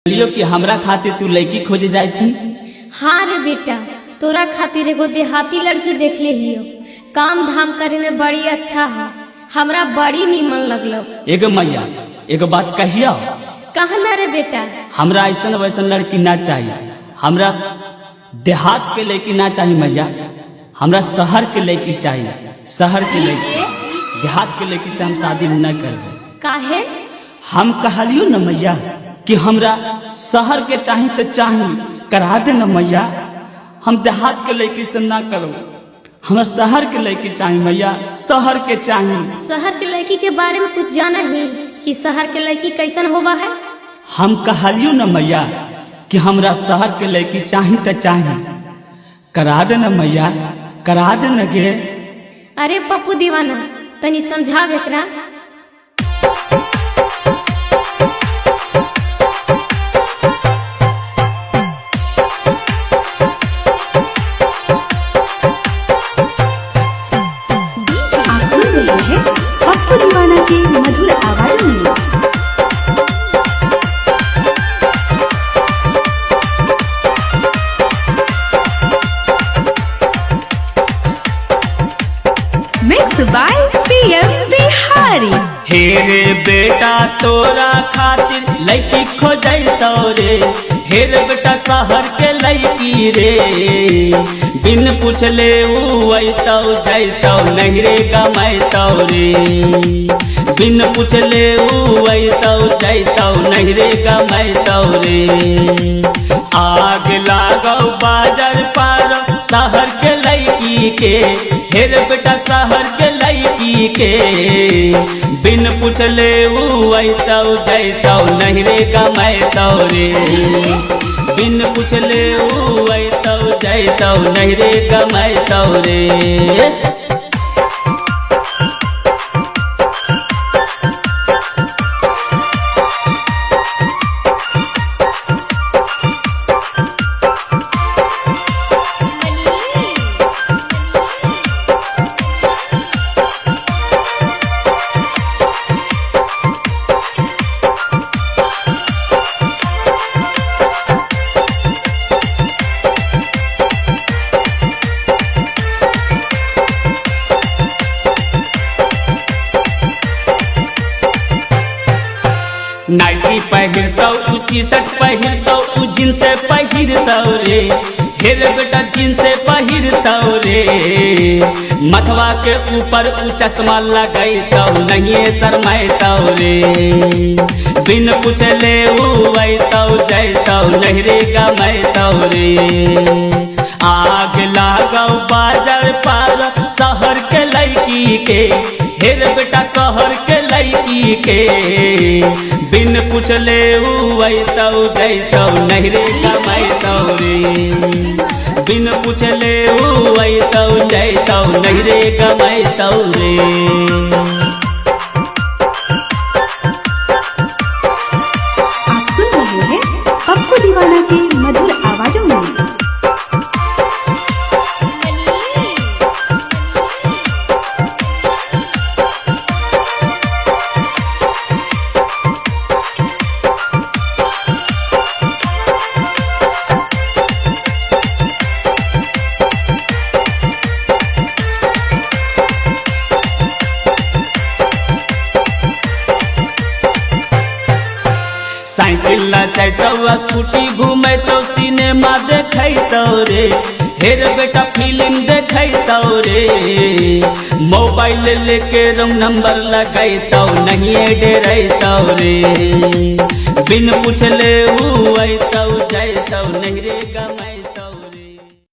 लियो कि हमरा खातिर तू लड़की खोजे जाई थी। हाँ रे बेटा, तोरा खातिर एगो देहाती लड़की देख ले हियो, काम धाम करे में बड़ी अच्छा है, हमरा बड़ी नीमन लगलो। एगो मैया एगो बात कहियो। कहना रे बेटा। हमरा ऐसा वैसा लड़की ना चाहिए, हमरा देहात के लड़की ना चाहिए मैया, हमरा शहर के लड़की चाहिए। शहर के लड़की, देहात के लड़की से हम शादी न करबे। काहे? हम कहलियो न मैया कि हमरा शहर के चाहिए तो चाहिए, करा दे न मैया, हम देहात के लड़की से ना करो, हमरा शहर के लड़की चाहिए मैया, शहर के चाहिए। शहर के लड़की के बारे में कुछ जाना ही कि शहर के लड़की कैसन होबा है? हम कहलियो न मैया कि हमरा शहर के लड़की चाहिए तो चाहिए, करा दे न मैया, करा दे न गे। अरे पप्पू दीवाना, तनी समझाव एकरा। पप्पू दीवाना की मधुर आवाज में मिक्स बाय पीएम बिहारी। हे रे बेटा तोरा खातिर लड़की खोजैतो रे, हे रे बेटा शहर के लड़की रे, बिन पूछले ऊ अइतौ जैतौ नहीं रे गमैतौ रे, बिन पूछले ऊ अइतौ जैतौ नहीं रे गमैतौ रे। आग लागौ बाजार पार शहर के लड़की के, हे रे बेटा शहर के लड़की के, बिन पूछले ऊ अइतौ जैतौ नहीं रे गमैतौ रे, बिन पूछले ऊ अइतौ जैतौ नहीं रे गमैतौ रे। नाइटी पहिरतौ ऊ टी-शर्ट पहिरतौ ऊ जींस पहिरतौ रे, हे रे बेटा जींस पहिरतौ रे, मथवा के ऊपर ऊ चश्मा लगैतौ नहीं शरमैतौ रे, बिन पूछले ऊ अइतौ जैतौ नहीं रे गमैतौ रे। आग लागौ बाजार पार शहर के लड़की के, हे रे बेटा शहर के लड़की के, बिन पूछले ऊ अइतौ जैतौ नहीं रे गमैतौ रे, बिन पूछले ऊ अइतौ जैतौ नहीं रे गमैतौ रे। आप सुन रहे हैं पप्पू दीवाना की मधुर आवाजों में। साइकिल चैतौ स्कूटी घूमैतौ सिनेमा देखैतौ रे, हे रे बेटा फिल्म देखैतौ रे, मोबाइल लेके रंग नंबर लगैतौ नहीं डरैतौ रे, बिन पूछले ऊ अइतौ जैतौ नहीं रे।